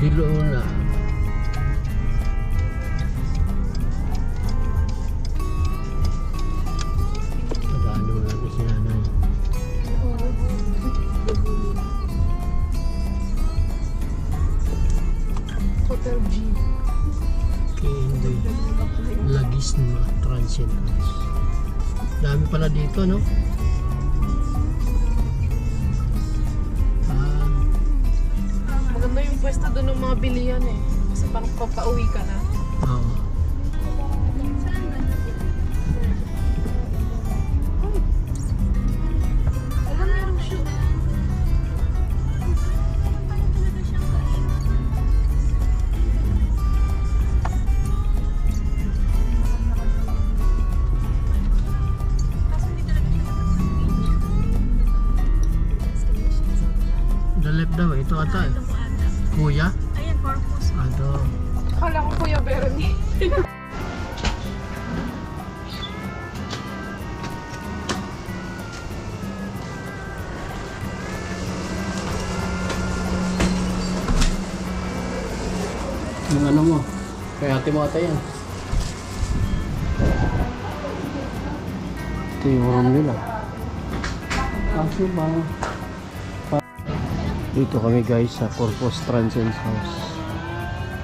Dilona. Pagano mo lang si nanay. Hotel G. Hindi. Lagisma Transcendence. Dami pala dito, no? Maganda yung pwesto doon ng mga bilihan eh. Kasi parang papauwi ka na. Oo. Alam mo yung shoe. The left daw, ito ata eh. Kuya? Ayan, corpus. Ito. Akala ko Kuya Bernie. Yung ano mo? Kay ate mo ata yan. Ito yung room nila. Kaso ba? Dito kami guys sa Corpus Transcendence House.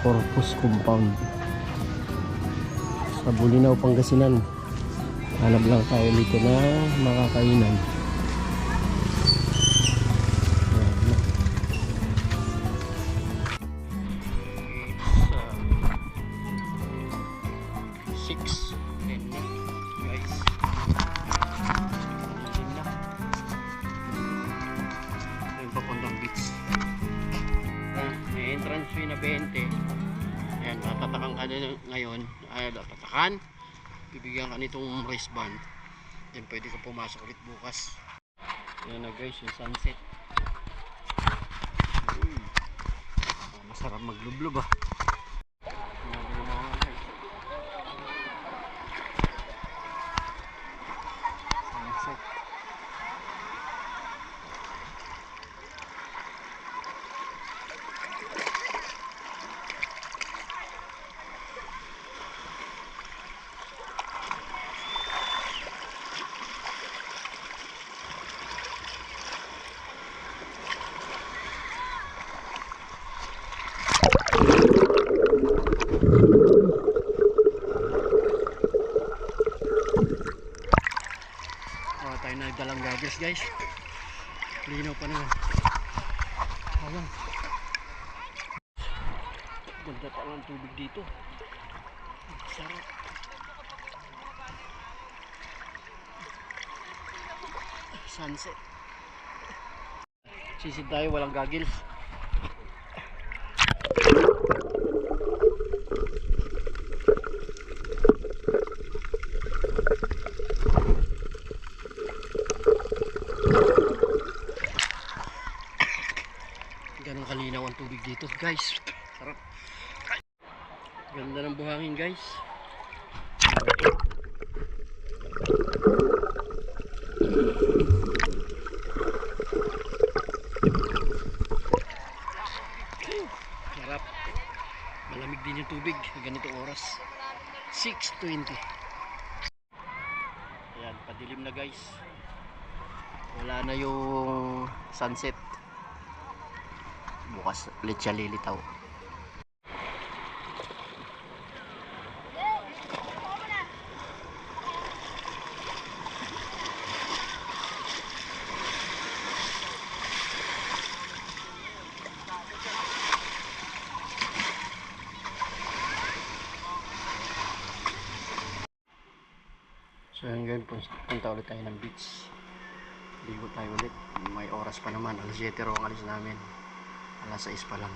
Corpus Compound. Sa Bulinaw, Pangasinan. Hanap lang tayo dito na makakainan. Papuntang beach. May entrance fee na 20. Ayan, tatatakan ka na ngayon. Ay, tatakan. Bibigyan ka nitong wristband. Then pwede ka pumasok ulit bukas. Ayan na guys, yung sunset. Masarap maglublob ah. Sunset. Tayo nagdalang goggles guys. Linaw pa naman. Ayan. Ganda pa ng tubig dito. Sarap. Sunset. Sisid tayo, walang goggles. Ganun kalinaw ang tubig dito guys. Sarap. Ganda ng buhangin guys. Sarap. Malamig din yung tubig ganitong oras. 6:20. Ayan, padilim na guys. Wala na yung sunset. Bukas ulit siya lilitaw. So yun ngayon, punta ulit tayo ng beach. Ligo tayo ulit. May oras pa naman. Alas 7 raw ang alis namin. Alas 6 pa lang.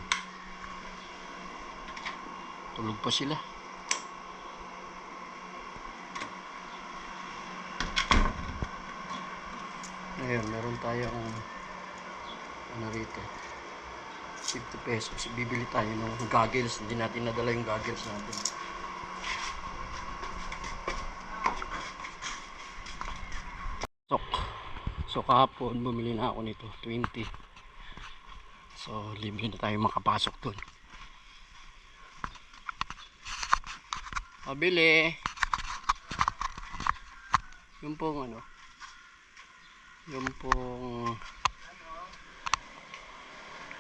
Tulog pa sila. Ngayon, meron tayong ano rito, 50 pesos. Bibili tayo ng goggles. Hindi natin nadala yung goggles natin. So kahapon bumili na ako nito 20. So libre na tayo makapasok dun. Pabili. Yung pong ano. Yung pong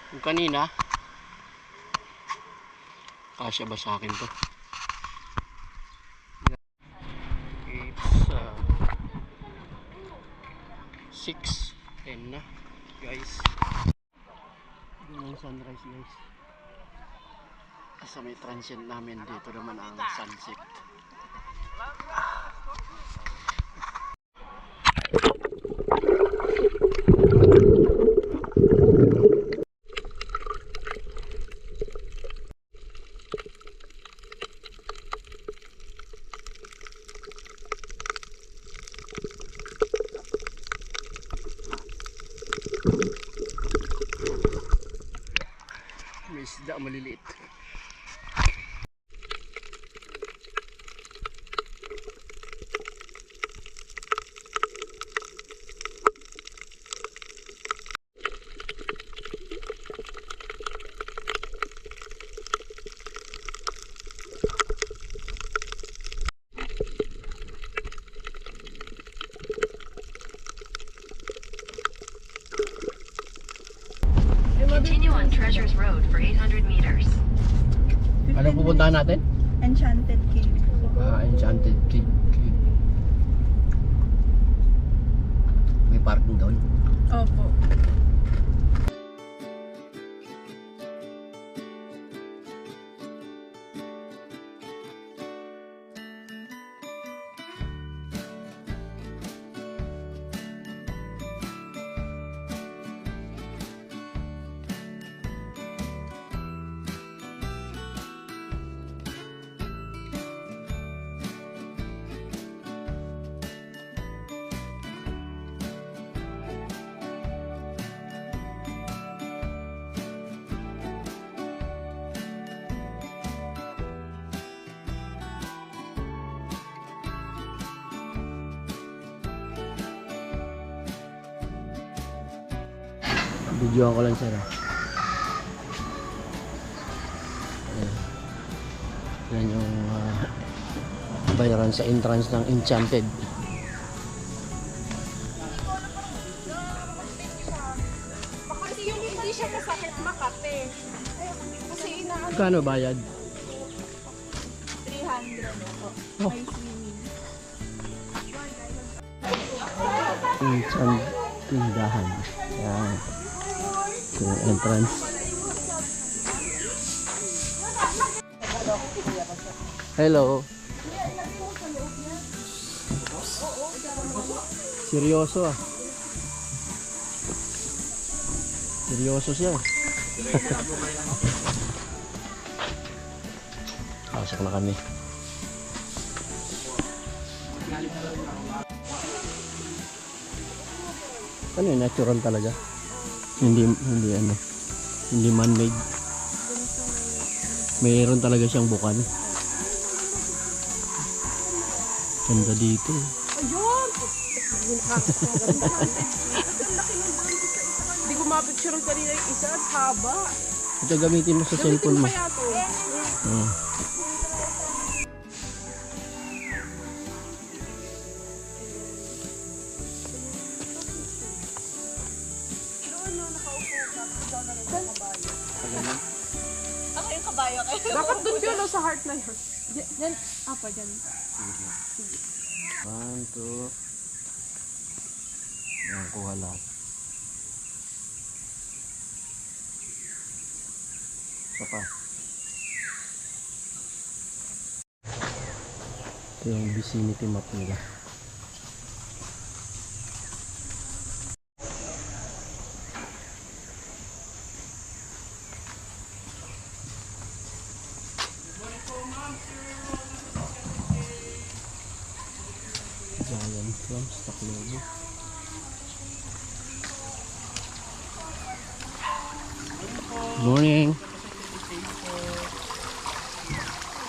yung kanina. Kasya ba sa akin to? It's 6:10 na guys. Yun ang sunrise guys. Sa may transient namin dito naman ang sunset. May isda maliliit. Continue on Treasures Road for 800 meters. Ano pupuntahan natin? Enchanted Cave. Enchanted Cave. May parking doon. Opo. Videoan ko lang sir. Ayan. Yan yung bayaran sa entrance ng Enchanted. Kasi yung hindi siya masakit Makati. Kasi inaano Kano bayad? 300 po. Oh. May swimming. Enchanted tindahan. Yan. So, yung entrance. Hello. Seryoso ah. Seryoso siya. Pasok na kami. Ano yun? Natural talaga. Hindi ano. Hindi man-made. Mayroon talaga siyang bukan. Ganda dito. Ayun! Hindi ko mapicture kanina yung isa at haba. Ito gamitin mo sa Gamitin cellphone mo mo. kaya to. Hmm. Dapat dun yun no, sa heart na yun. Yan, apa dyan. 1, 2. Yan, kuha lahat. Isa pa. Ito yung vicinity map nila. Giant clams, Tacloban. Morning.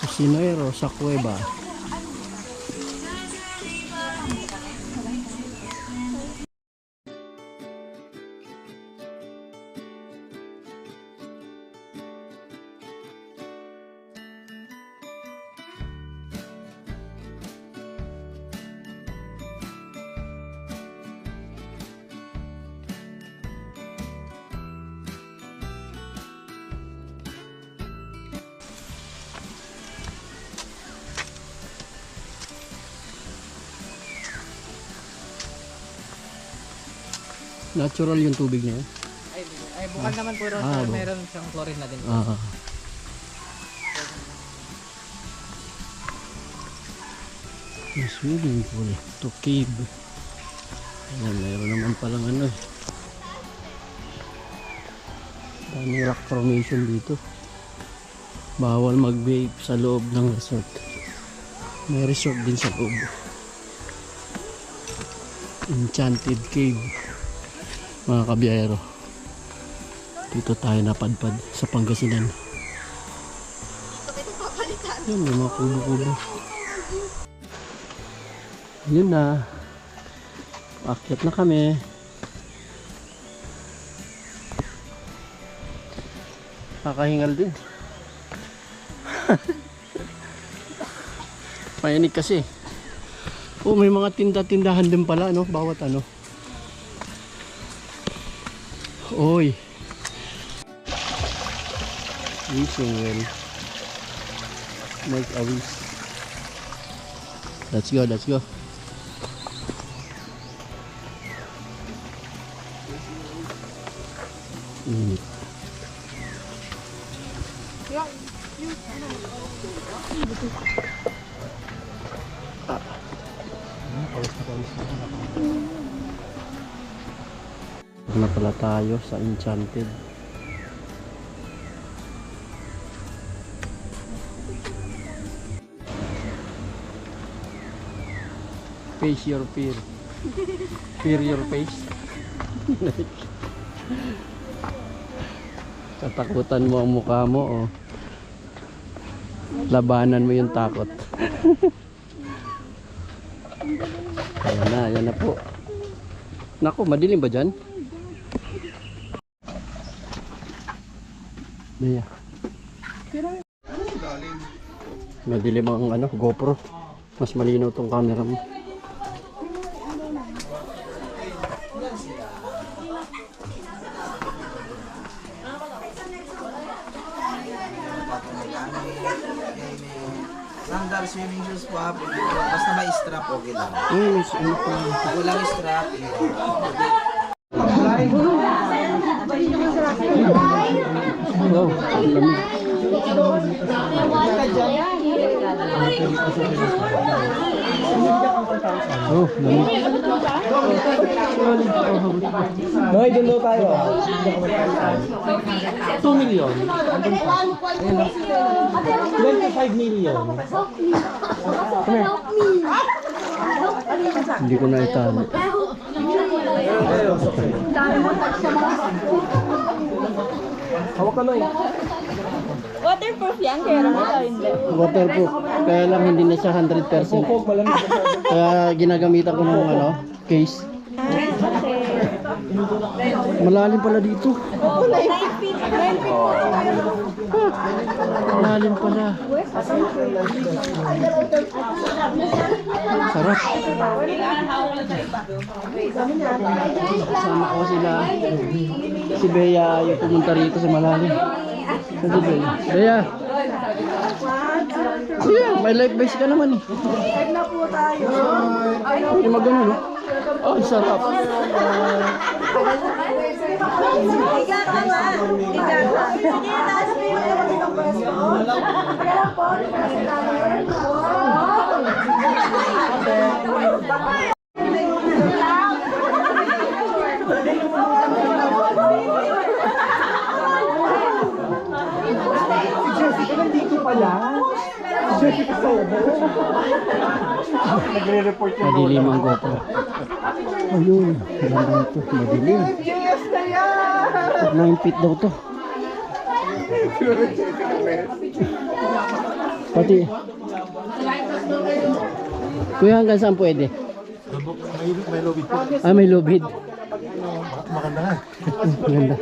Cusinero sa Cueva. Natural yung tubig na yun. Ay, bukal naman po ron. Ah, Meron siyang chlorine na din. Ah. Yung swimming pool to cave. Ayan, mayroon naman palang ano eh. Daming rock formation dito. Bawal mag-vape sa loob ng resort. May resort din sa loob. Enchanted Cave. Mga kabiyero. Dito tayo napadpad sa Pangasinan. Yan, may mga kubo-kubo. Yun na. Akyat na kami. Kakahingal din. Payanig kasi. Oh, may mga tinda-tindahan din pala, no? Bawat ano. Oy. Wishing well. Make a wish. Let's go, let's go. Init. Na pala tayo sa Enchanted. Face your fear. Fear your face. Katakutan mo ang mukha mo o labanan mo yung takot. Ayan na po. Naku, madilim ba dyan? Daya. Madilim ang ano, GoPro. Mas malinaw tong camera mo. Sandal swimming shoes po ha, pwede po. Basta may strap, okay lang. Ano pa? Pag walang strap, Oh, lamig. Oh, lamig. Noy, doon daw tayo. 2 million. 25 million. Hindi ko na itali. Hawak ka, Noy. Waterproof yan, kaya naman tayo hindi. Waterproof. Kaya lang hindi na siya 100%. Kaya ginagamitan ko ng ano, case. Malalim pala dito. Oo, 9 feet. 9 feet. Malalim pala. Sarap. Kasama ko sila. Si Bea yung pumunta rito sa malalim. Sabi Bea. Bea. Kuya, may life vest ka naman eh. Live na po tayo. Hindi magano no? Oh, sarap. Higa ka nga. Higa ka. Sige, taas mo yung itong pwesto. Kaya po, Madilim ang GoPro. Ayun, ganda ito. Madilim. 9 feet daw to. Pati. Kuya, hanggang saan pwede? May lobby po. Ah, may lubid. Maganda nga. Ganda.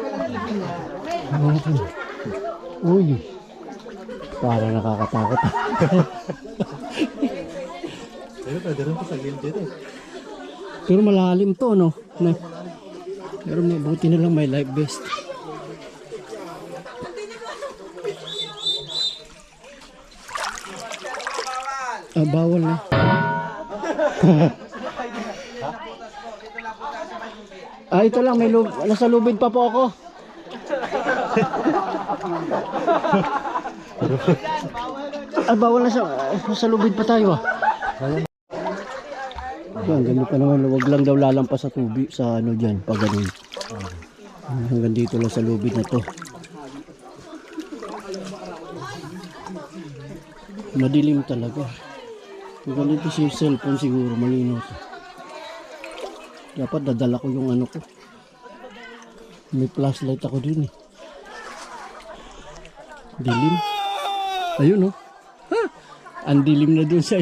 Uy. Parang nakakatakot. Pero pwede rin po sa gilid dito. Pero malalim to, no? Pero mabuti na lang may life vest. Ah, bawal na. Ito lang, nasa lubid pa po ako. Bawal na sa lubid pa tayo. Yan, ganun pa naman. Huwag lang daw lalampas sa tubig, sa ano dyan, pag ganun. Hanggang dito lang sa lubid na to. Madilim talaga. Kung ganito si cellphone siguro, malinaw to. Dapat dadala ko yung ano ko. May flashlight ako dun eh. Dilim. Ayun oh. Ha! Ang dilim na dun sa...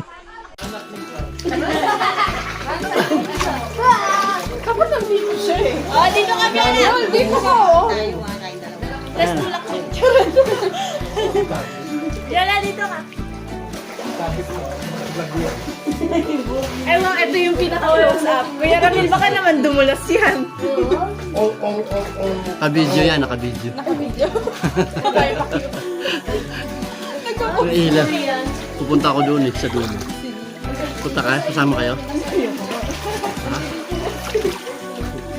Kapag nandito siya eh. Oh, dito kami na. Dito ka oh. Let's tulak mo. Yala, dito ka. Ewan, ito yung pinaka-close up. Kuya Ramil, baka naman dumulas yan. Naka-video yan, naka-video. Naka-video. Ang ilan. Pupunta ako doon eh, sa dulo. Punta ka? Kasama kayo? Ha?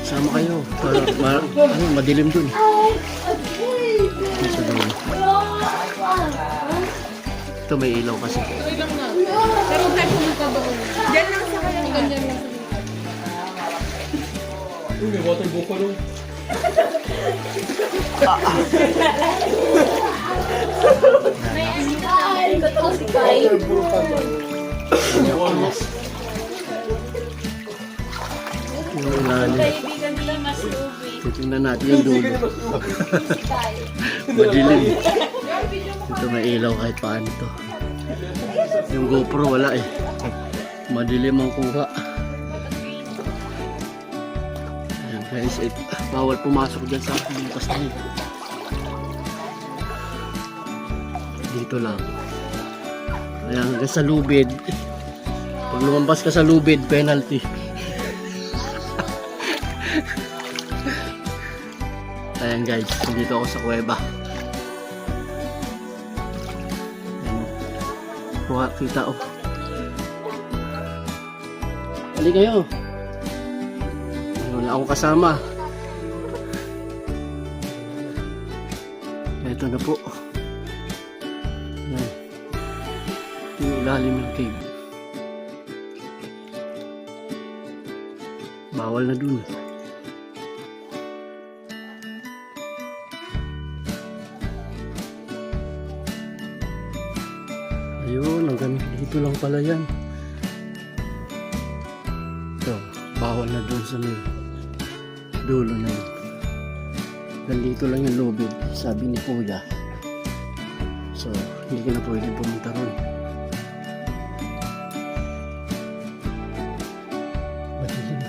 Kasama kayo. Madilim doon. Sa dulo. Ito may ilaw kasi. Tuloy lang na. Pero huwag tayo pumunta doon. Diyan lang sa kanya. Ganyan lang sa Yung ilalim. Kaibigan nila mas lubi. Titingnan natin yung dulo. Madilim. Ito may ilaw kahit paano to. Yung GoPro wala eh. Madilim ang kuha. Ayan guys, bawal pumasok dyan sa bukas na ito. Dito lang. Ayan, hanggang sa lubid. Pag lumampas ka sa lubid, penalty. Ayan guys, dito ako sa kuweba. Ayan. Kita oh. Hali kayo. Wala akong kasama. Ito na po. Ayan. Yung ilalim ng cave. Bawal na dun. Ayun, hanggang dito lang pala yan. Ito, bawal na dun sa may dulo na yun. Hanggang dito lang yung lubid, sabi ni Kuya. So, hindi ka na pwede pumunta ron. Madilim.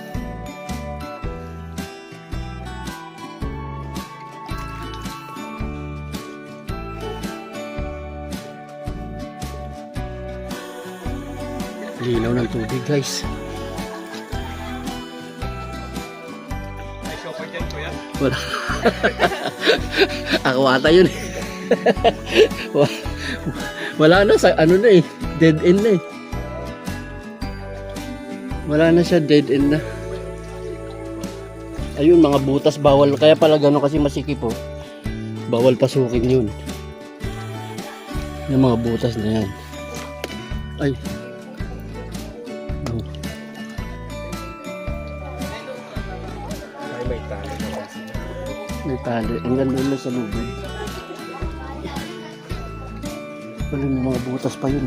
Linaw ng tubig guys. Wala. Ako ata yun. Wala na sa ano na eh. Dead end na eh. Wala na siya, dead end na. Ayun, mga butas bawal. Kaya pala gano'n kasi masikip oh. Bawal pasukin yun. Yung mga butas na yan. Ay. Oh. May tali. Ang ganda na sa lubid. Wala may mga butas pa yun.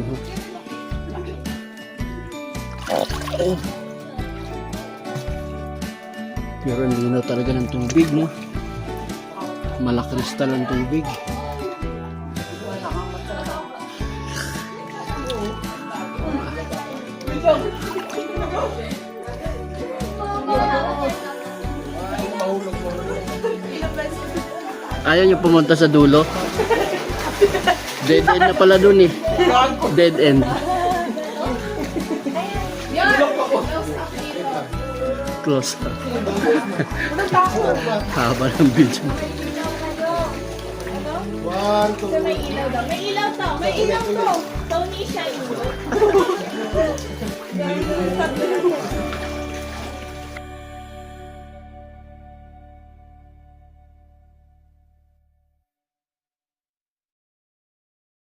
Ayun. Pero ang linaw talaga ng tubig, no? Malakristal ang tubig. Ayaw niyo pumunta sa dulo? Dead end na pala dun eh. Dead end. Close. Haba ng video. May ilaw daw. May ilaw to. May ilaw to. Tony siya yun.